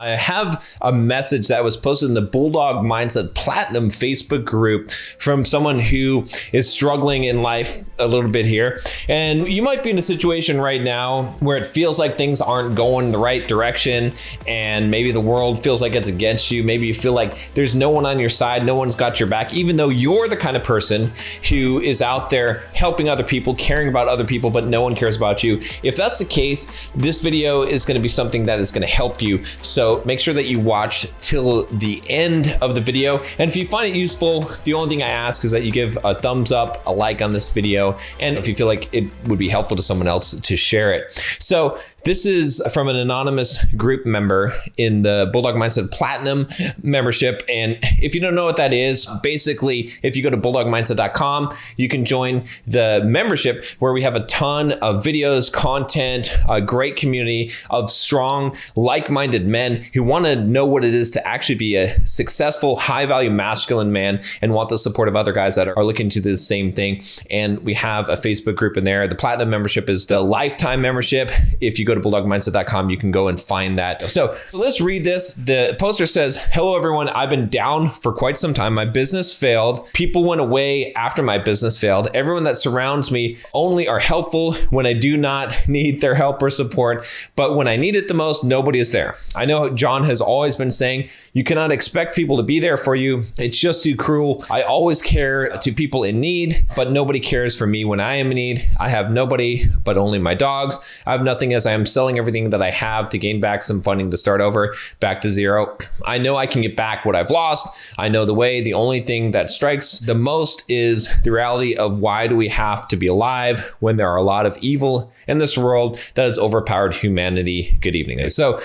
I have a message that was posted in the Bulldog Mindset Platinum Facebook group from someone who is struggling in life a little bit here. And you might be in a situation right now where it feels like things aren't going the right direction, and maybe the world feels like it's against you. Maybe you feel like there's no one on your side, no one's got your back, even though you're the kind of person who is out there helping other people, caring about other people, but no one cares about you. If that's the case, this video is going to be something that is going to help you. So make sure that you watch till the end of the video. And if you find it useful, the only thing I ask is that you give a thumbs up, a like on this video, and if you feel like it would be helpful to someone else, to share it. So this is from an anonymous group member in the Bulldog Mindset Platinum membership. And if you don't know what that is, basically, if you go to bulldogmindset.com, you can join the membership where we have a ton of videos, content, a great community of strong, like-minded men who want to know what it is to actually be a successful, high-value masculine man and want the support of other guys that are looking to do the same thing. And we have a Facebook group in there. The Platinum membership is the lifetime membership. If you go to bulldogmindset.com, you can go and find that. So let's read this. The poster says, "Hello everyone, I've been down for quite some time. My business failed. People went away after my business failed. Everyone that surrounds me only are helpful when I do not need their help or support. But when I need it the most, nobody is there. I know John has always been saying, you cannot expect people to be there for you. It's just too cruel. I always care to people in need, but nobody cares for me when I am in need. I have nobody but only my dogs. I have nothing as I am selling everything that I have to gain back some funding to start over, back to zero. I know I can get back what I've lost. I know the way. The only thing that strikes the most is the reality of why do we have to be alive when there are a lot of evil in this world that has overpowered humanity. Good evening." So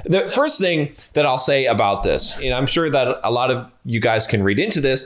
the first thing that I'll say about this, and I'm sure that a lot of you guys can read into this,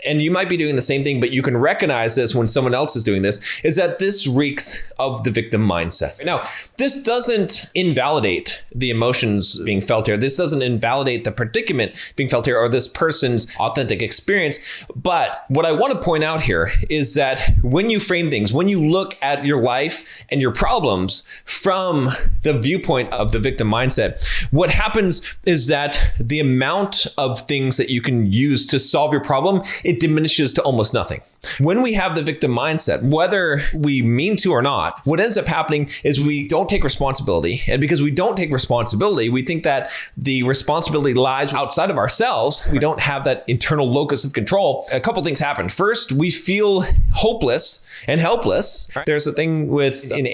and you might be doing the same thing, but you can recognize this when someone else is doing this, is that this reeks of the victim mindset. Now, this doesn't invalidate the emotions being felt here. This doesn't invalidate the predicament being felt here or this person's authentic experience. But what I want to point out here is that when you frame things, when you look at your life and your problems from the viewpoint of the victim mindset, what happens is that the amount of things that you can use to solve your problem, it diminishes to almost nothing. When we have the victim mindset, whether we mean to or not, what ends up happening is we don't take responsibility. And because we don't take responsibility, we think that the responsibility lies outside of ourselves. We don't have that internal locus of control. A couple things happen. First, we feel hopeless and helpless. There's a thing with in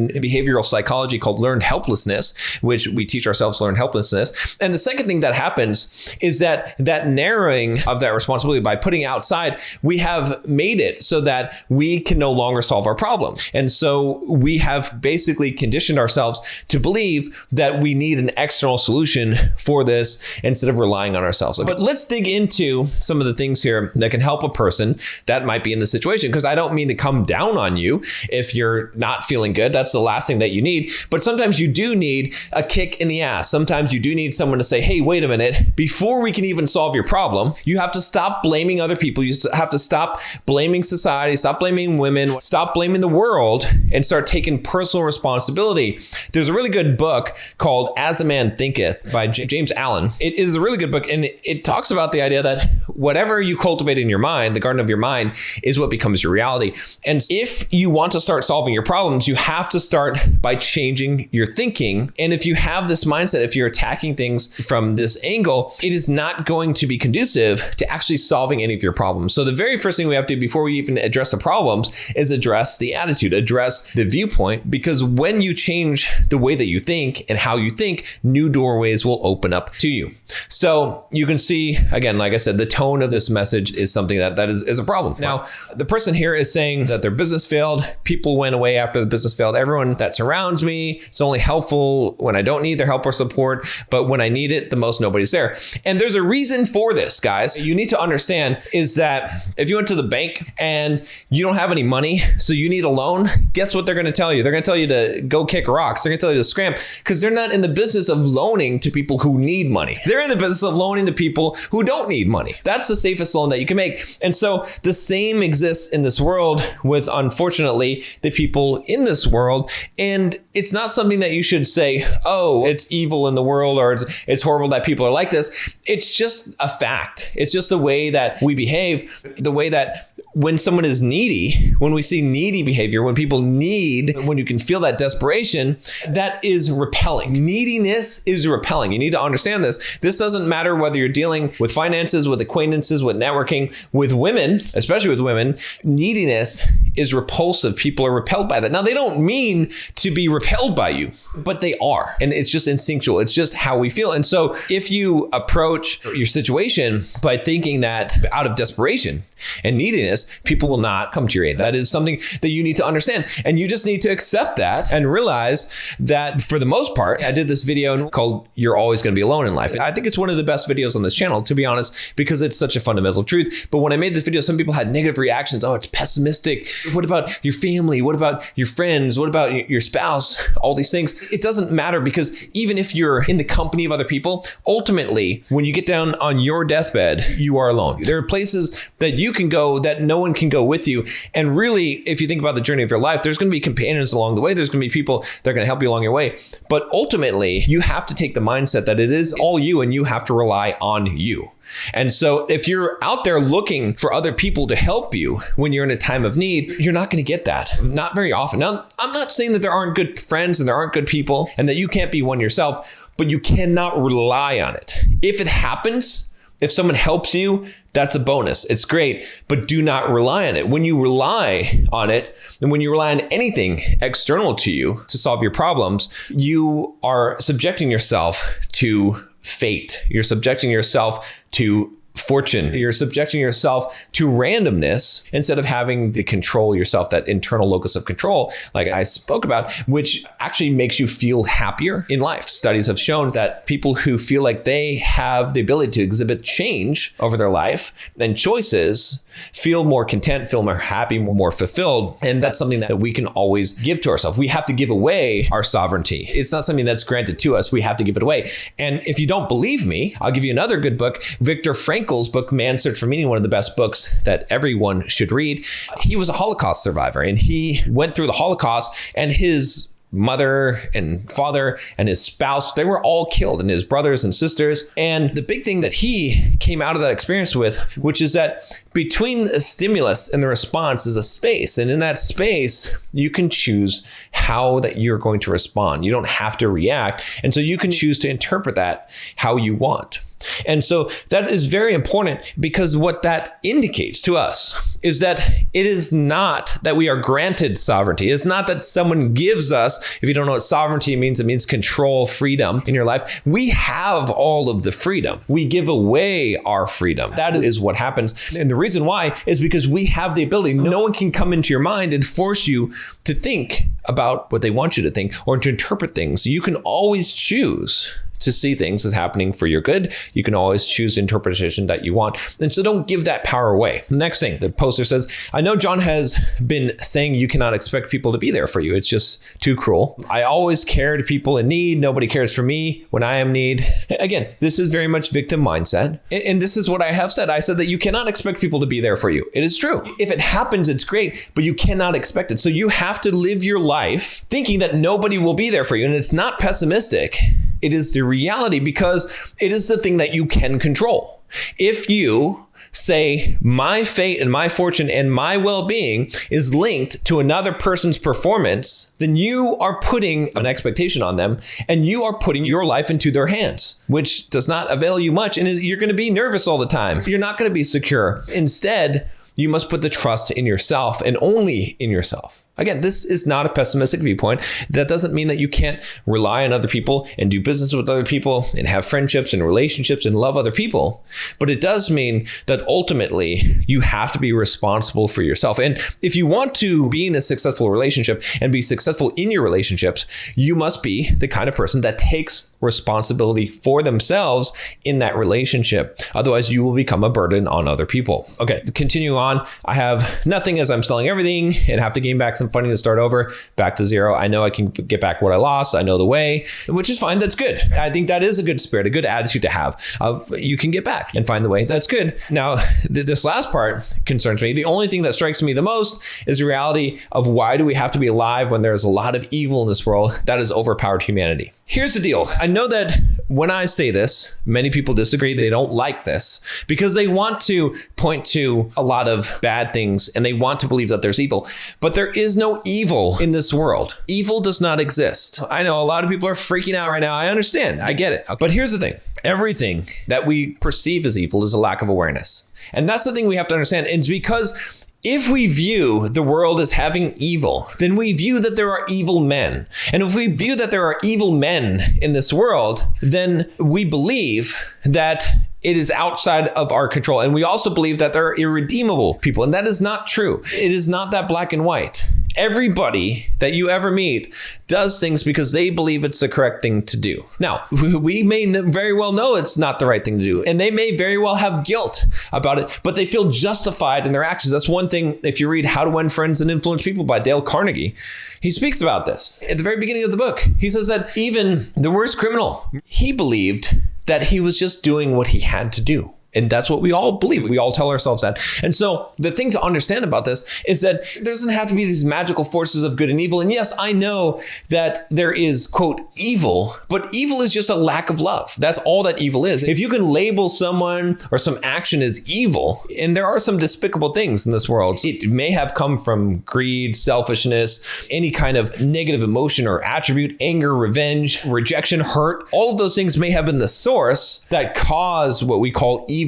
behavioral psychology called learned helplessness, which we teach ourselves learned helplessness. And the second thing that happens is that narrowing of that responsibility by putting outside, we have made it so that we can no longer solve our problems. And so we have basically conditioned ourselves to believe that we need an external solution for this instead of relying on ourselves. But let's dig into some of the things here that can help a person that might be in this situation, because I don't mean to come down on you if you're not feeling good. That's the last thing that you need. But sometimes you do need a kick in the ass. Sometimes you do need someone to say, hey, wait a minute, before we can even solve your problem, you have to stop blaming other people. You have to stop blaming society, stop blaming women, stop blaming the world, and start taking personal responsibility. There's a really good book called As a Man Thinketh by James Allen. It is a really good book, and it talks about the idea that whatever you cultivate in your mind, the garden of your mind, is what becomes your reality. And if you want to start solving your problems, you have to start by changing your thinking. And if you have this mindset, if you're attacking things from this angle, it is not going to be conducive to actually solving any of your problems. So the very first thing we have to do before we even address the problems is address the attitude, address the viewpoint, because when you change the way that you think and how you think, new doorways will open up to you. So you can see, again, like I said, the tone of this message is something that is a problem. Now, the person here is saying that their business failed. People went away after the business failed. Everyone that surrounds me, it's only helpful when I don't need their help or support, but when I need it the most, nobody's there. And there's a reason for this, guys. You need to understand is that if you went to the bank and you don't have any money, so you need a loan, guess what they're going to tell you? They're going to tell you to go kick rocks. They're going to tell you to scram, because they're not in the business of loaning to people who need money. They're in the business of loaning to people who don't need money. That's the safest loan that you can make. And so the same exists in this world with, unfortunately, the people in this world. And it's not something that you should say, oh, it's it's evil in the world, or it's horrible that people are like this. It's just a fact. It's just the way that we behave, the way that when someone is needy, when we see needy behavior, when people need, when you can feel that desperation, that is repelling. Neediness is repelling. You need to understand this. This doesn't matter whether you're dealing with finances, with acquaintances, with networking, with women, especially with women. Neediness is repulsive. People are repelled by that. Now, they don't mean to be repelled by you, but they are. And it's just instinctual. It's just how we feel. And so if you approach your situation by thinking that out of desperation and neediness, people will not come to your aid. That is something that you need to understand. And you just need to accept that and realize that for the most part, I did this video called You're Always Going to Be Alone in Life. And I think it's one of the best videos on this channel, to be honest, because it's such a fundamental truth. But when I made this video, some people had negative reactions. Oh, it's pessimistic. What about your family? What about your friends? What about your spouse? All these things. It doesn't matter, because even if you're in the company of other people, ultimately, when you get down on your deathbed, you are alone. There are places that you can go that no one can go with you. And really, if you think about the journey of your life, there's going to be companions along the way. There's going to be people that are going to help you along your way. But ultimately, you have to take the mindset that it is all you, and you have to rely on you. And so if you're out there looking for other people to help you when you're in a time of need, you're not going to get that. Not very often. Now, I'm not saying that there aren't good friends and there aren't good people and that you can't be one yourself, but you cannot rely on it. If it happens, if someone helps you, that's a bonus. It's great, but do not rely on it. When you rely on it, and when you rely on anything external to you to solve your problems, you are subjecting yourself to fate. You're subjecting yourself to fortune. You're subjecting yourself to randomness instead of having to control yourself, that internal locus of control, like I spoke about, which actually makes you feel happier in life. Studies have shown that people who feel like they have the ability to exhibit change over their life and choices feel more content, feel more happy, more fulfilled. And that's something that we can always give to ourselves. We have to give away our sovereignty. It's not something that's granted to us. We have to give it away. And if you don't believe me, I'll give you another good book. Viktor Frankl's book, Man's Search for Meaning, one of the best books that everyone should read. He was a Holocaust survivor, and he went through the Holocaust, and his mother and father and his spouse, they were all killed, and his brothers and sisters. And the big thing that he came out of that experience with, which is that between the stimulus and the response is a space. And in that space, you can choose how that you're going to respond. You don't have to react. And so you can choose to interpret that how you want. And so that is very important, because what that indicates to us is that it is not that we are granted sovereignty. It's not that someone gives us, if you don't know what sovereignty means, it means control, freedom in your life. We have all of the freedom. We give away our freedom. That is what happens. And the reason why is because we have the ability. No one can come into your mind and force you to think about what they want you to think or to interpret things. You can always choose to see things as happening for your good. You can always choose the interpretation that you want. And so don't give that power away. Next thing, the poster says, I know John has been saying you cannot expect people to be there for you. It's just too cruel. I always care to people in need. Nobody cares for me when I am in need. Again, this is very much victim mindset. And this is what I have said. I said that you cannot expect people to be there for you. It is true. If it happens, it's great, but you cannot expect it. So you have to live your life thinking that nobody will be there for you. And it's not pessimistic. It is the reality, because it is the thing that you can control. If you say my fate and my fortune and my well-being is linked to another person's performance, then you are putting an expectation on them, and you are putting your life into their hands, which does not avail you much. And you're going to be nervous all the time. You're not going to be secure. Instead, you must put the trust in yourself and only in yourself. Again, this is not a pessimistic viewpoint. That doesn't mean that you can't rely on other people and do business with other people and have friendships and relationships and love other people. But it does mean that ultimately you have to be responsible for yourself. And if you want to be in a successful relationship and be successful in your relationships, you must be the kind of person that takes responsibility for themselves in that relationship. Otherwise, you will become a burden on other people. Okay, continue on. I have nothing as I'm selling everything and have to gain back some funding to start over, back to zero. I know I can get back what I lost. I know the way, which is fine. That's good. I think that is a good spirit, a good attitude to have of you can get back and find the way. That's good. Now, this last part concerns me. The only thing that strikes me the most is the reality of why do we have to be alive when there's a lot of evil in this world that has overpowered humanity. here's the deal. I know that when I say this, many people disagree. They don't like this because they want to point to a lot of bad things and they want to believe that there's evil. But there is no evil in this world. Evil does not exist. I know a lot of people are freaking out right now. I understand. I get it. But here's the thing. Everything that we perceive as evil is a lack of awareness. And that's the thing we have to understand. It's because if we view the world as having evil, then we view that there are evil men. And if we view that there are evil men in this world, then we believe that it is outside of our control. And we also believe that there are irredeemable people. And that is not true. It is not that black and white. Everybody that you ever meet does things because they believe it's the correct thing to do. Now, we may very well know it's not the right thing to do, and they may very well have guilt about it, but they feel justified in their actions. That's one thing. If you read How to Win Friends and Influence People by Dale Carnegie, he speaks about this. At the very beginning of the book, he says that even the worst criminal, he believed that he was just doing what he had to do. And that's what we all believe. We all tell ourselves that. And so the thing to understand about this is that there doesn't have to be these magical forces of good and evil. And yes, I know that there is, quote, evil, but evil is just a lack of love. That's all that evil is. If you can label someone or some action as evil, and there are some despicable things in this world, it may have come from greed, selfishness, any kind of negative emotion or attribute, anger, revenge, rejection, hurt. All of those things may have been the source that caused what we call evil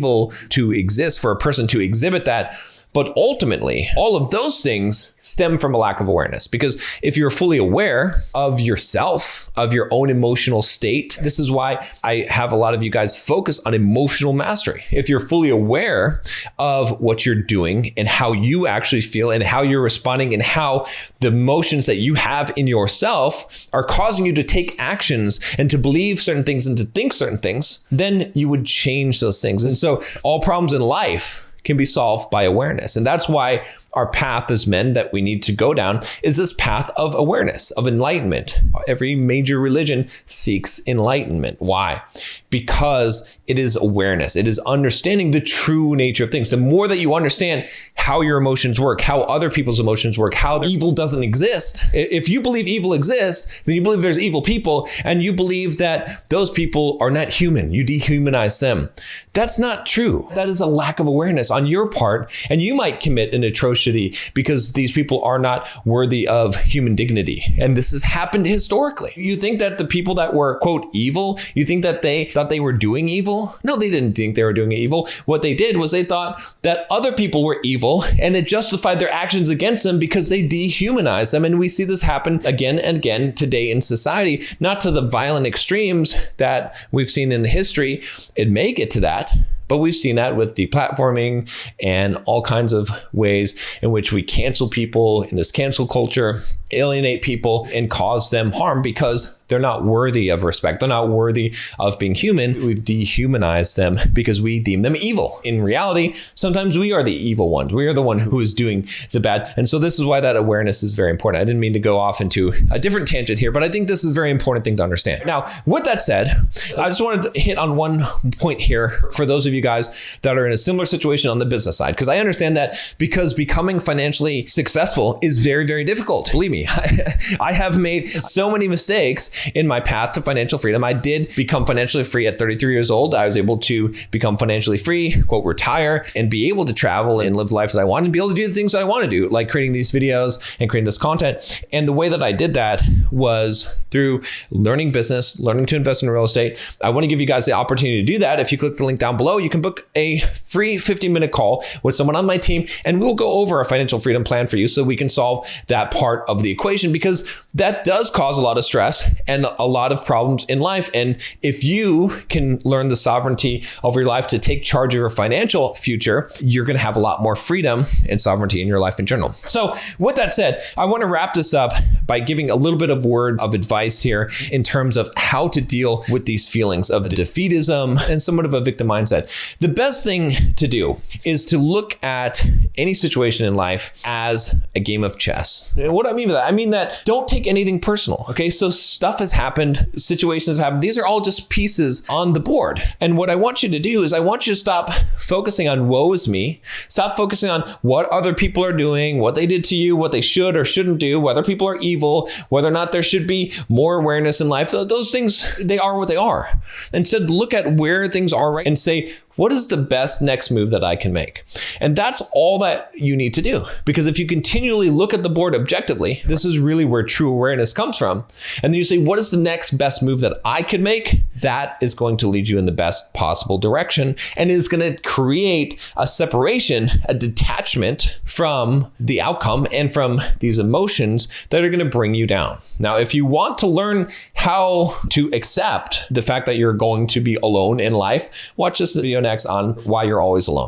to exist, for a person to exhibit that. But ultimately, all of those things stem from a lack of awareness. Because if you're fully aware of yourself, of your own emotional state, this is why I have a lot of you guys focus on emotional mastery. If you're fully aware of what you're doing and how you actually feel and how you're responding and how the emotions that you have in yourself are causing you to take actions and to believe certain things and to think certain things, then you would change those things. And so all problems in life can be solved by awareness. And that's why our path as men that we need to go down is this path of awareness, of enlightenment. Every major religion seeks enlightenment. Why? Because it is awareness. It is understanding the true nature of things. The more that you understand how your emotions work, how other people's emotions work, how evil doesn't exist. If you believe evil exists, then you believe there's evil people, and you believe that those people are not human. You dehumanize them. That's not true. That is a lack of awareness on your part, and you might commit an atrocity because these people are not worthy of human dignity. And this has happened historically. You think that the people that were, quote, evil, you think that they thought they were doing evil? No, they didn't think they were doing evil. What they did was they thought that other people were evil, and it justified their actions against them because they dehumanized them. And we see this happen again and again today in society, not to the violent extremes that we've seen in the history. It may get to that, but we've seen that with deplatforming and all kinds of ways in which we cancel people in this cancel culture, alienate people, and cause them harm because they're not worthy of respect. They're not worthy of being human. We've dehumanized them because we deem them evil. In reality, sometimes we are the evil ones. We are the one who is doing the bad. And so this is why that awareness is very important. I didn't mean to go off into a different tangent here, but I think this is a very important thing to understand. Now, with that said, I just wanted to hit on one point here for those of you guys that are in a similar situation on the business side, because I understand that because becoming financially successful is very, very difficult. Believe me, I have made so many mistakes in my path to financial freedom. I did become financially free at 33 years old. I was able to become financially free, quote, retire, and be able to travel and live the life that I wanted and be able to do the things that I want to do, like creating these videos and creating this content. And the way that I did that was through learning business, learning to invest in real estate. I want to give you guys the opportunity to do that. If you click the link down below, you can book a free 15-minute call with someone on my team, and we'll go over a financial freedom plan for you so we can solve that part of the equation, because that does cause a lot of stress and a lot of problems in life. And if you can learn the sovereignty of your life to take charge of your financial future, you're going to have a lot more freedom and sovereignty in your life in general. So with that said, I want to wrap this up by giving a little bit of word of advice here in terms of how to deal with these feelings of defeatism and somewhat of a victim mindset. The best thing to do is to look at any situation in life as a game of chess. And what I mean by that? I mean that don't take anything personal. Okay. So stuff has happened, situations have happened. These are all just pieces on the board. And what I want you to do is I want you to stop focusing on woe is me. Stop focusing on what other people are doing, what they did to you, what they should or shouldn't do, whether people are evil, whether or not there should be more awareness in life. Those things, they are what they are. Instead, look at where things are right and say, what is the best next move that I can make? And that's all that you need to do. Because if you continually look at the board objectively, this is really where true awareness comes from. And then you say, what is the next best move that I can make? That is going to lead you in the best possible direction and is going to create a separation, a detachment from the outcome and from these emotions that are going to bring you down. Now, if you want to learn how to accept the fact that you're going to be alone in life, watch this video next on why you're always alone.